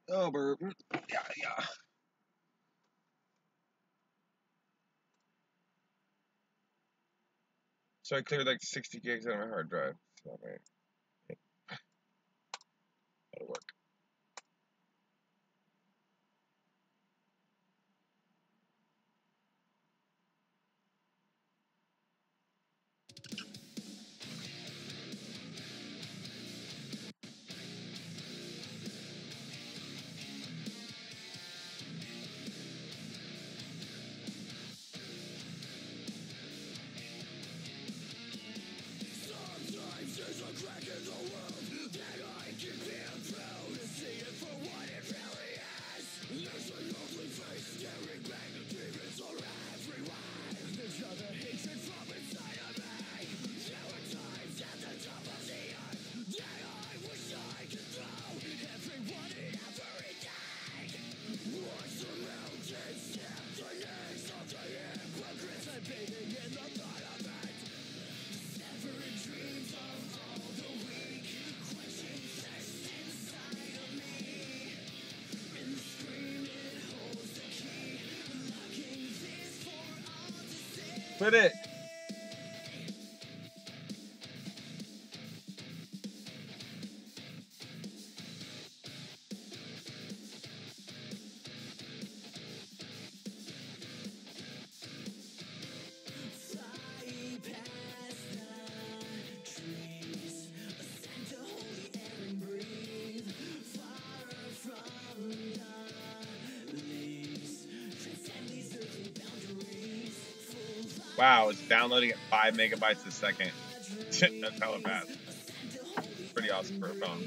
Oh, burp. Yeah, yeah. So I cleared like 60 gigs out of my hard drive. So, right. That'll work. Quit it. Wow, it's downloading at 5 megabytes a second. That's hella fast. Pretty awesome for a phone.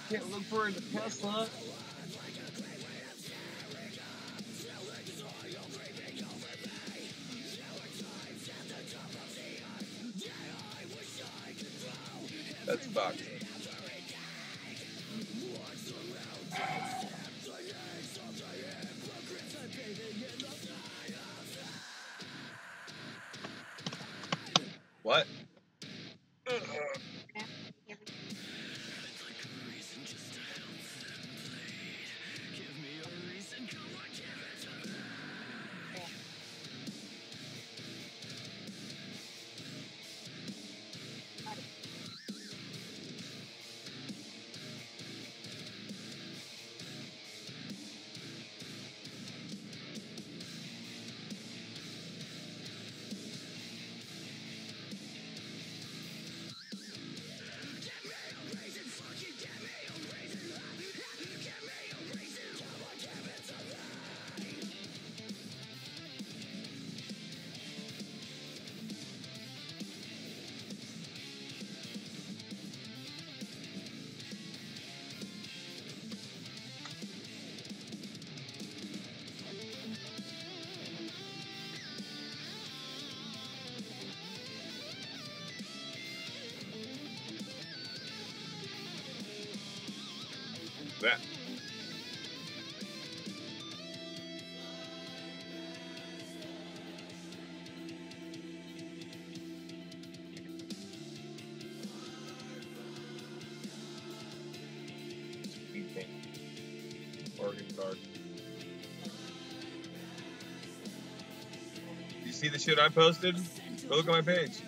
Can't look for the Tesla. That's fucked. What? That. Oregon card. You see the shit I posted? Go look at my page.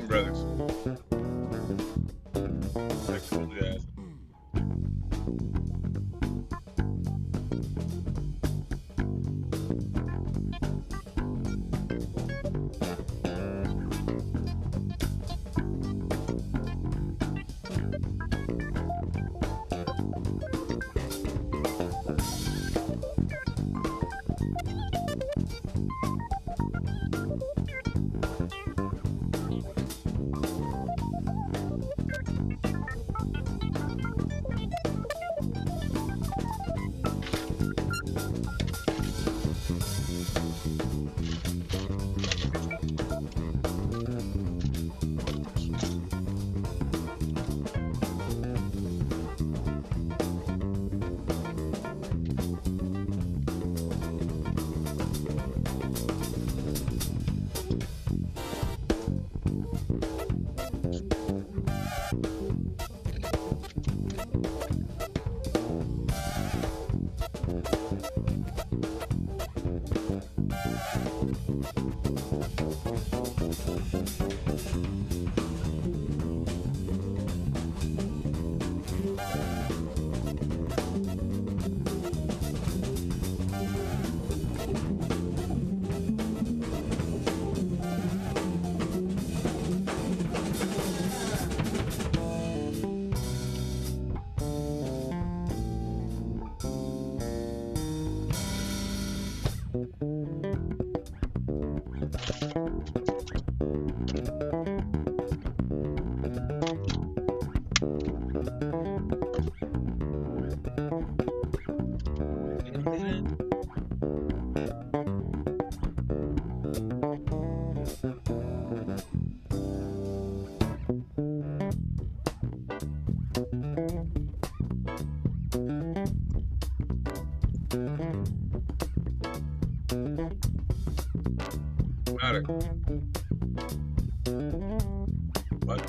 Brothers. Like cool guys. Matter. What?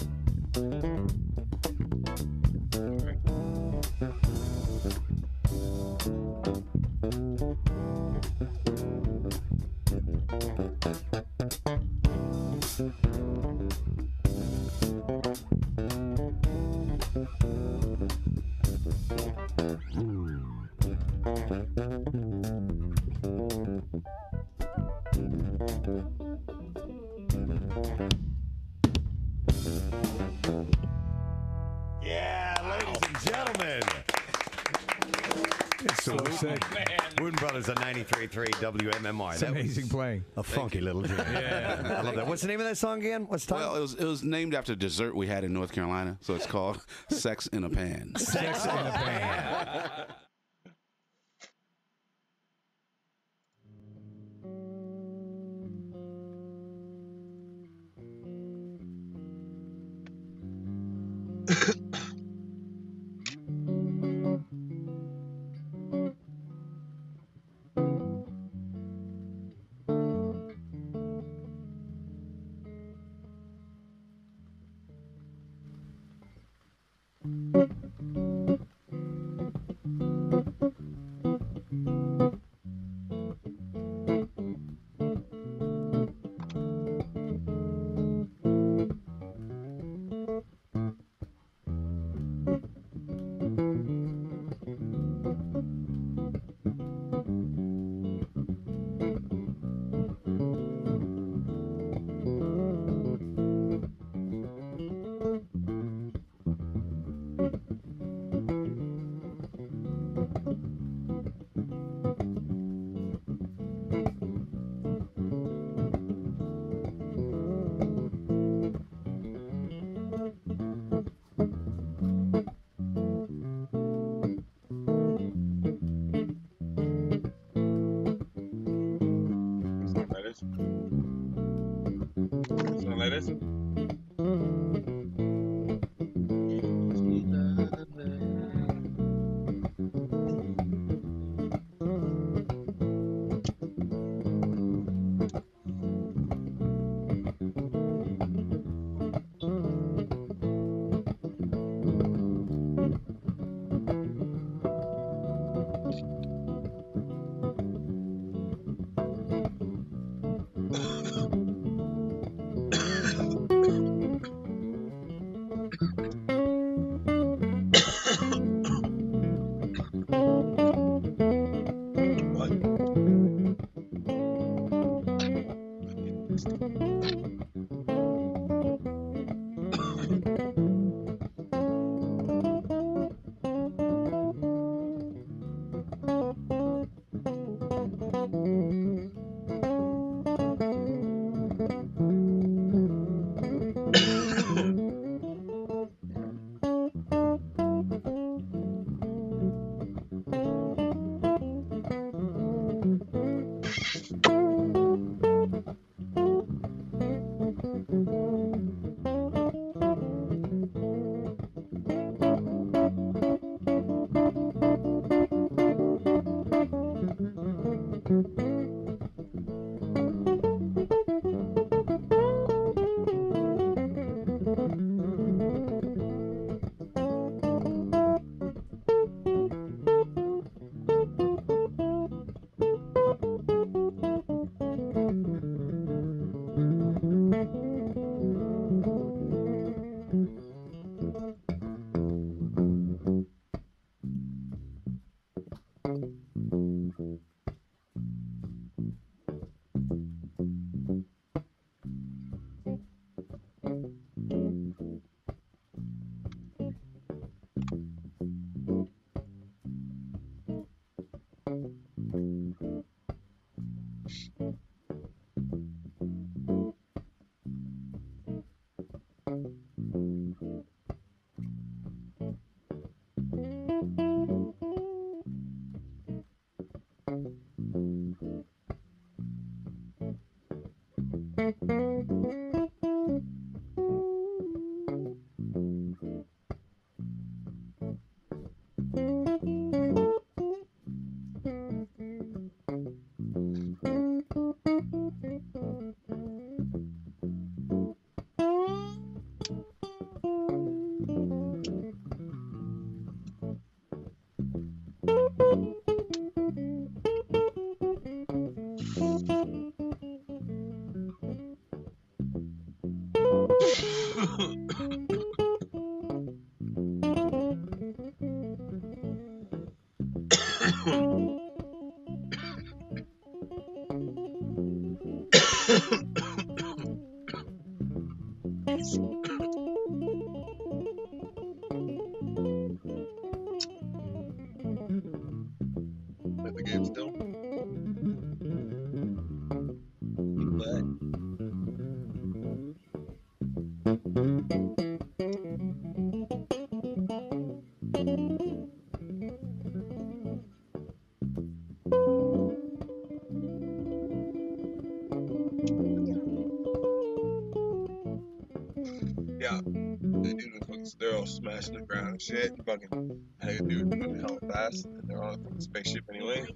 Yeah, ladies and gentlemen. It's so sick. Wooden Brothers on 93.3 WMMR. It's amazing playing. A funky little jam. Yeah. I love that. What's the name of that song again? What's the title? Well, it was named after a dessert we had in North Carolina, so it's called Sex in a Pan. Sex in a Pan. At the game still. But yeah, they do the fucking, they're all smashing the ground and shit. Fucking, hey, dude, moving hella fast, and they're on a fucking spaceship anyway.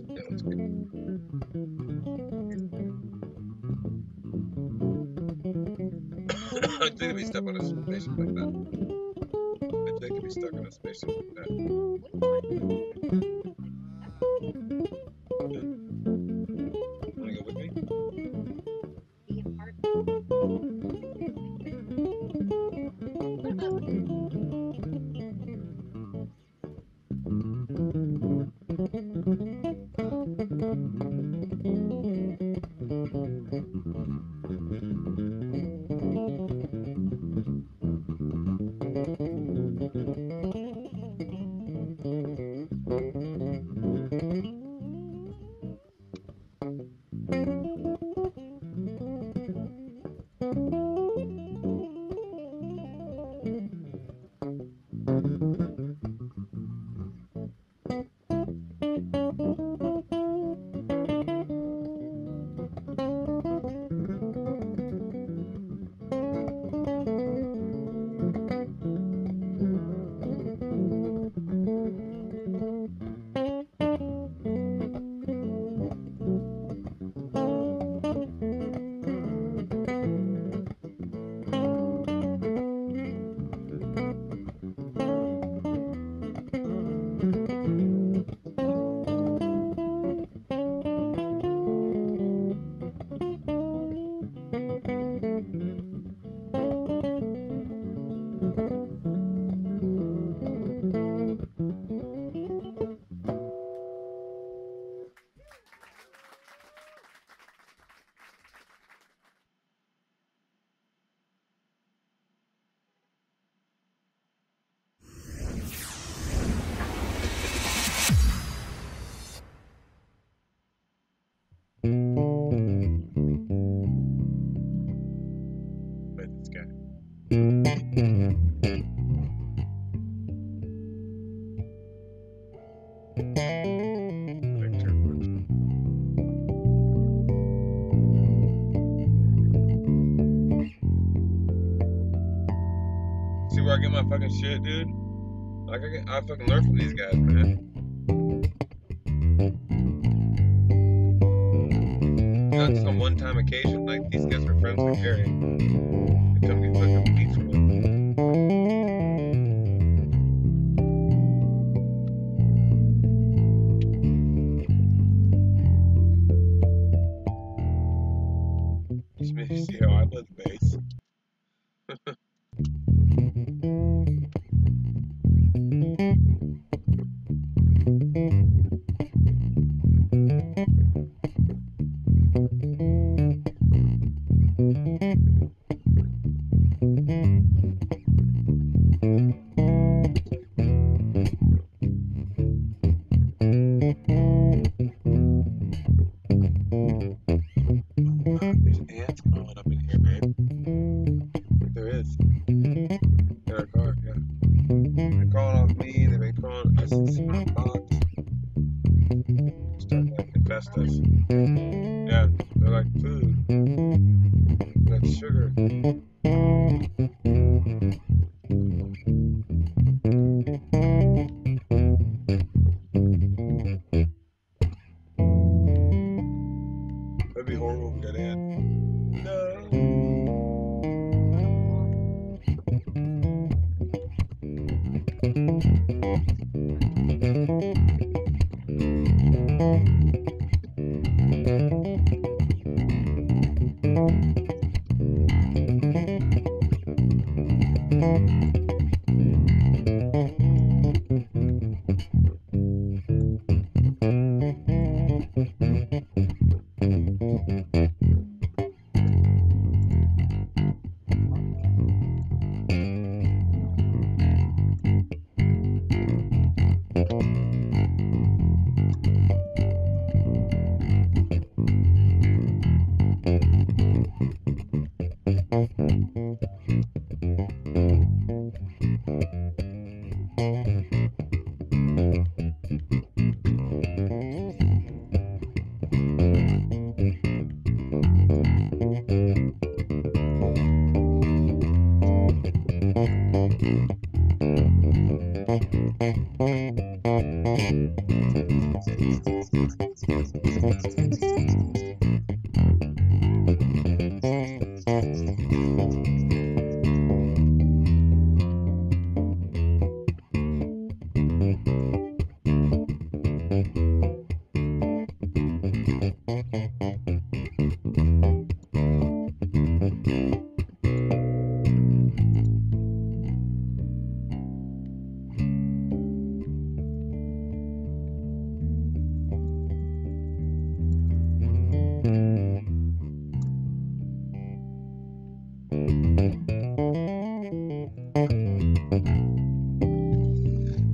Yeah, that's good. I think if we step on a spaceship like that. I think if we stuck on a spaceship like that. Wanna go with me? Wait, this guy. Victor. See where I get my fucking shit, dude? Like I fucking learn from these guys, man. You know, just on one-time occasion, like these guys were friends with Gary. They come get fucking beats from him. Just made me see how I play the bass. There's ants crawling up in here, man. There is. In our car, yeah. They're crawling off me, they've been crawling us in my box. Starting to like infest us. Yeah, they're like food. Like sugar. That'd be horrible if we got in. No.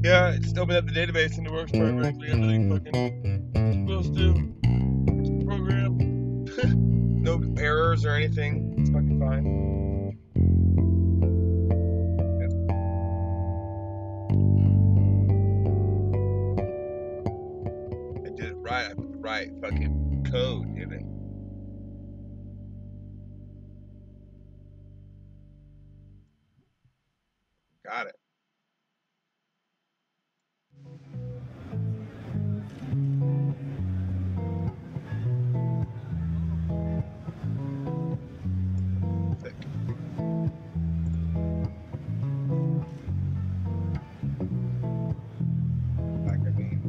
Yeah, it just opened up the database and it works perfectly. Everything fucking supposed to. Program. No errors or anything. It's fucking fine. Yep. I did it right. I put the right fucking code in it. Got it. Sick. Like I mean.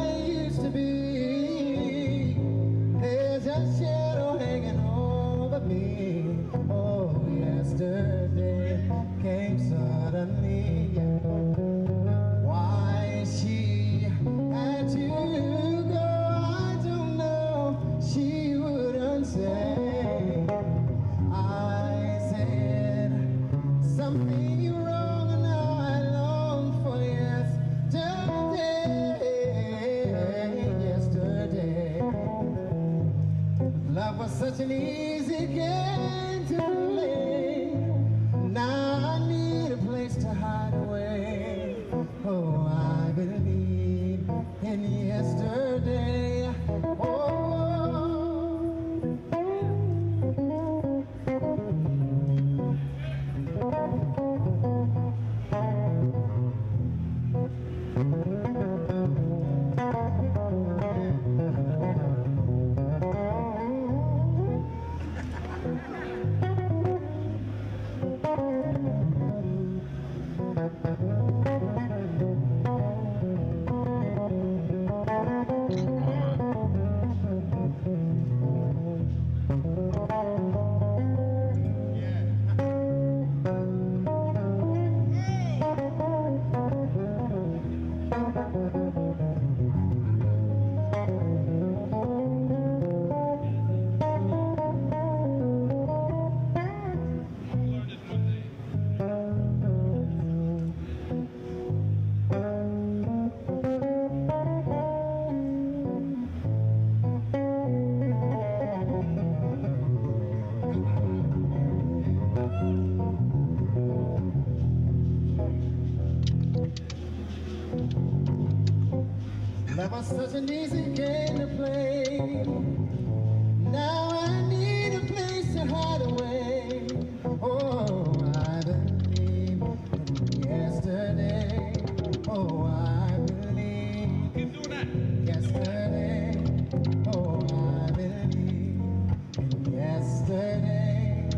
I used to be. There's a shadow hanging over me. Oh, yesterday came suddenly. Why she had to go, I don't know. She wouldn't say. I said something wrong, and now I long for yesterday. Love was such an easy game to play. Now I need a place to hide away. Oh, I believe in yesterday. Oh. That was such an easy game to play. Now I need a place to hide away. Oh, I believe in yesterday. Oh, I believe. Keep doing that. Yesterday. Oh, I believe in yesterday.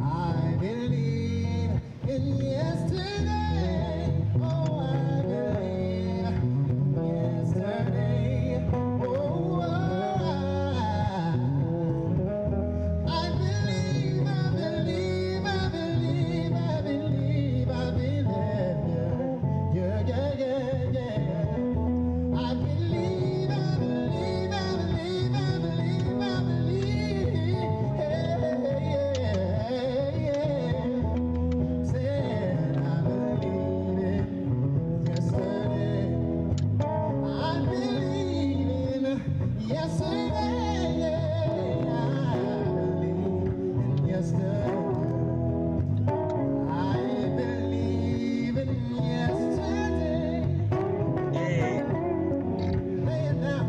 I believe in yesterday. Oh, I believe in yesterday. Oh, I believe, I believe, I believe, I believe, I believe, yeah, yeah, yeah, yeah. I believe, I believe, I believe, I believe, I believe, yeah, yeah, yeah. Said I believe it yesterday. I believe in yesterday. I believe in yesterday. I believe in yesterday. Lay it down.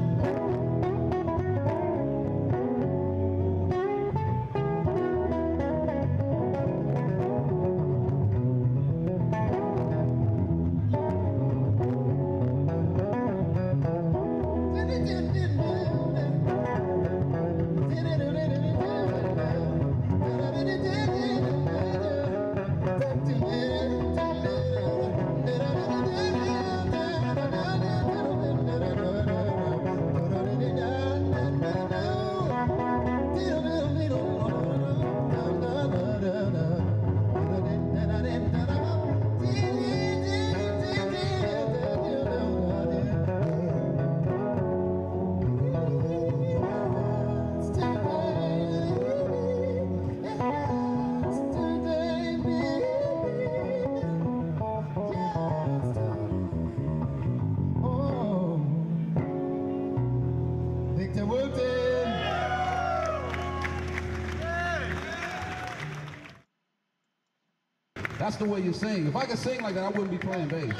That's the way you sing. If I could sing like that, I wouldn't be playing bass.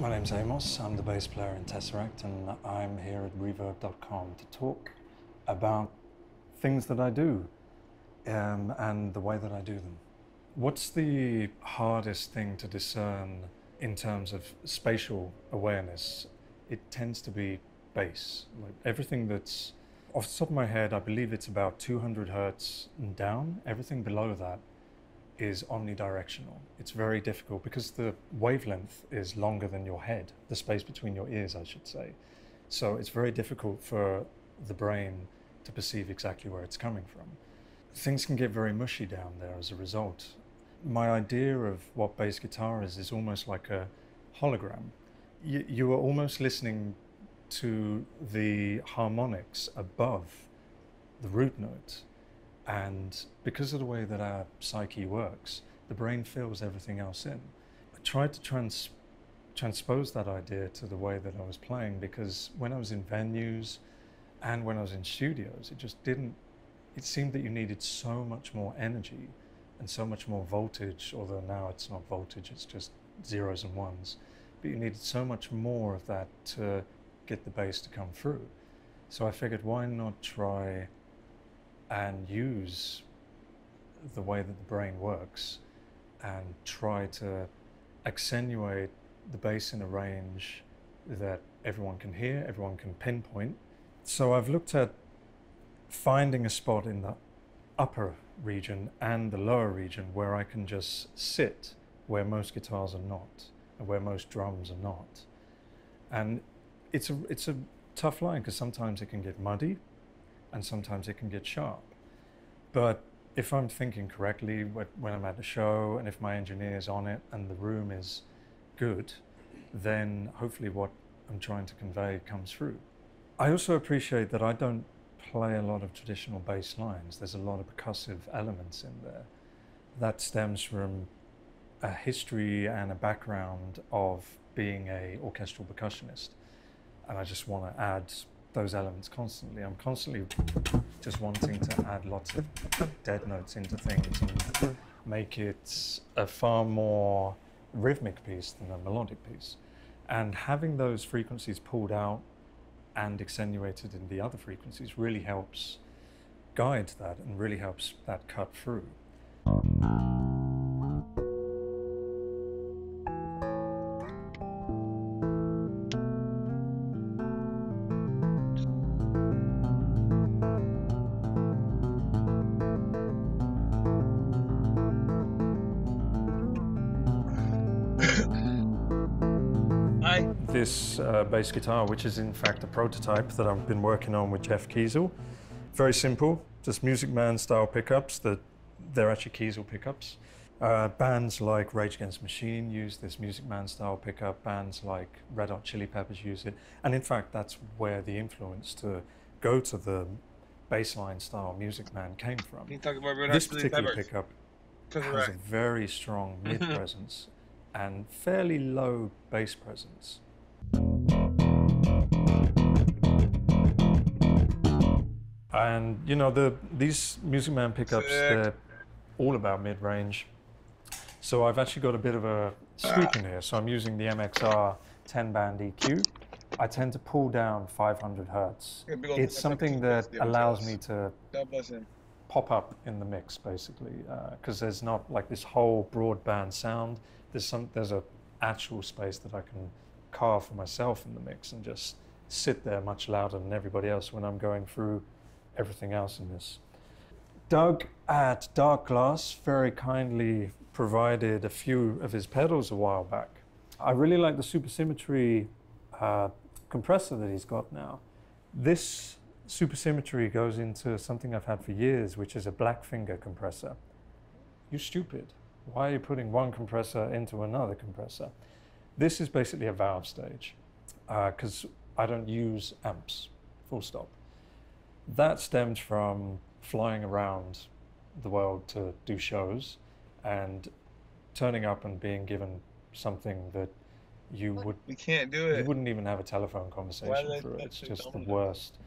My name's Amos, I'm the bass player in Tesseract, and I'm here at reverb.com to talk about things that I do and the way that I do them. What's the hardest thing to discern in terms of spatial awareness? It tends to be bass. Like everything that's off the top of my head, I believe it's about 200 hertz and down. Everything below that is omnidirectional. It's very difficult because the wavelength is longer than your head, the space between your ears, I should say. So it's very difficult for the brain to perceive exactly where it's coming from. Things can get very mushy down there as a result. My idea of what bass guitar is almost like a hologram. You are almost listening to the harmonics above the root note. And because of the way that our psyche works, the brain fills everything else in. I tried to transpose that idea to the way that I was playing, because when I was in venues and when I was in studios, it seemed that you needed so much more energy and so much more voltage, although now it's not voltage, it's just zeros and ones. But you needed so much more of that to get the bass to come through. So I figured, why not try and use the way that the brain works and try to accentuate the bass in a range that everyone can hear, everyone can pinpoint. So I've looked at finding a spot in the upper region and the lower region where I can just sit where most guitars are not and where most drums are not. And it's a tough line, because sometimes it can get muddy and sometimes it can get sharp. But if I'm thinking correctly when I'm at the show, and if my engineer's on it and the room is good, then hopefully what I'm trying to convey comes through. I also appreciate that I don't play a lot of traditional bass lines. There's a lot of percussive elements in there. That stems from a history and a background of being an orchestral percussionist. And I just want to add those elements constantly. I'm constantly just wanting to add lots of dead notes into things and make it a far more rhythmic piece than a melodic piece. And having those frequencies pulled out and accentuated in the other frequencies really helps guide that and really helps that cut through. This bass guitar, which is in fact a prototype that I've been working on with Jeff Kiesel. Very simple, just Music Man style pickups. They're actually Kiesel pickups. Bands like Rage Against the Machine use this Music Man style pickup. Bands like Red Hot Chili Peppers use it. And in fact, that's where the influence to go to the bassline style Music Man came from. Can you talk about Red Hot This Chili particular Peppers? pickup has Right. a very strong mid presence and fairly low bass presence. And you know, these Music Man pickups, they're all about mid-range. So I've actually got a bit of a sweep in here. So I'm using the MXR 10-band EQ. I tend to pull down 500 hertz. It's something that allows me to pop up in the mix, basically, because there's not like this whole broadband sound. There's a actual space that I can carve for myself in the mix and just sit there much louder than everybody else when I'm going through everything else in this. Doug at Dark Glass very kindly provided a few of his pedals a while back. I really like the supersymmetry compressor that he's got now. This supersymmetry goes into something I've had for years, which is a Blackfinger compressor. You stupid. Why are you putting one compressor into another compressor? This is basically a valve stage, because I don't use amps, full stop. That stemmed from flying around the world to do shows and turning up and being given something that you wouldn't even have a telephone conversation through. It's just the worst.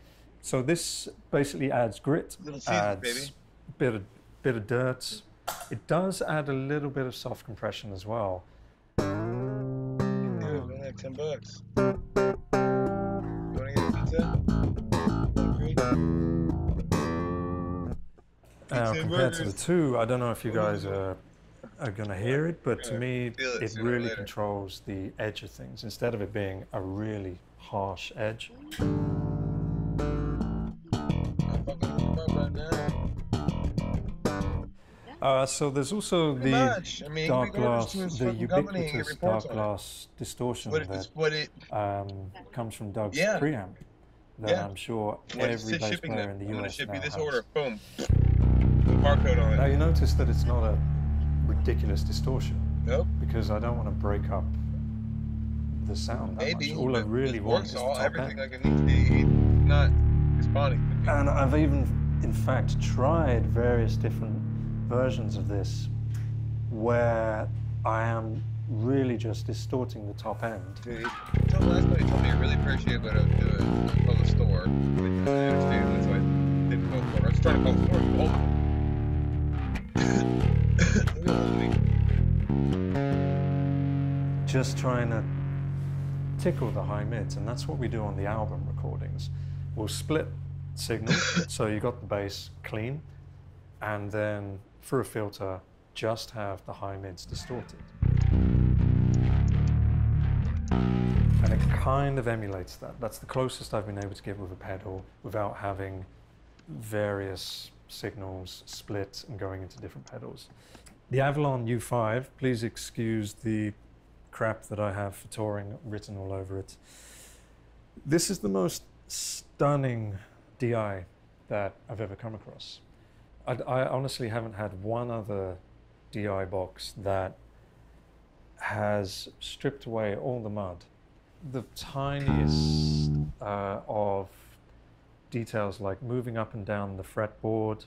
So this basically adds grit, adds bit of dirt. It does add a little bit of soft compression as well. $10. You wanna get a pizza? Hungry? Pizza and Compared to the burgers. two, I don't know if you guys are going to hear it, but to Yeah, me, feel it it sooner or really later. controls the edge of things instead of it being a really harsh edge. I'm fucking looking up right now. So there's also Pretty the much. I mean, he dark can orders glass, to his the fucking company and get ubiquitous reports dark on it. glass distortion What it comes from Doug's Yeah. preamp that Yeah. I'm sure What every it's bass shipping player them. in the I'm gonna US ship now you this has. order. Boom. The barcode on Now it. you notice that it's not a ridiculous distortion Nope. because I don't want to break up the sound that Maybe. much. All I but really it want works is the all top everything end. like it needs to be. It's not responding to me. And I've even, in fact, tried various different versions of this where I am really just distorting the top end. Dude, until last night, he told me he really appreciated what I was doing. I called the store. I understand. That's why I didn't call the store. I was trying to call the store. Look at me. Just trying to tickle the high mids, and that's what we do on the album recordings. We'll split signal, so you got the bass clean, and then through a filter, just have the high mids distorted. And it kind of emulates that. That's the closest I've been able to get with a pedal without having various signals split and going into different pedals. The Avalon U5, please excuse the crap that I have for touring written all over it. This is the most stunning DI that I've ever come across. I honestly haven't had one other DI box that has stripped away all the mud. The tiniest of details like moving up and down the fretboard.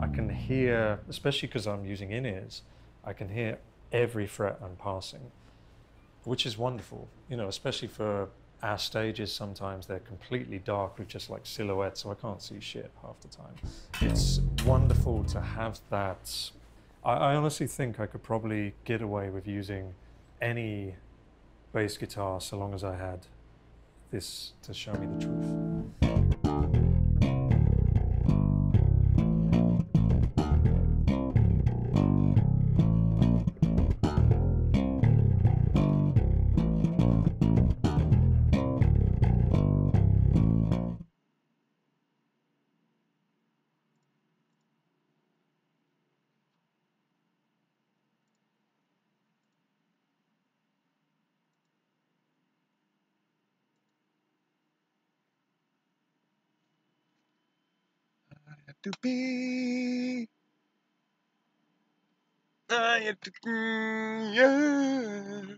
I can hear, especially because I'm using in-ears, I can hear every fret I'm passing, which is wonderful, you know, especially for our stages. Sometimes they're completely dark with just like silhouettes, so I can't see shit half the time. It's wonderful to have that. I honestly think I could probably get away with using any bass guitar so long as I had this to show me the truth. To be. I have to. Yeah.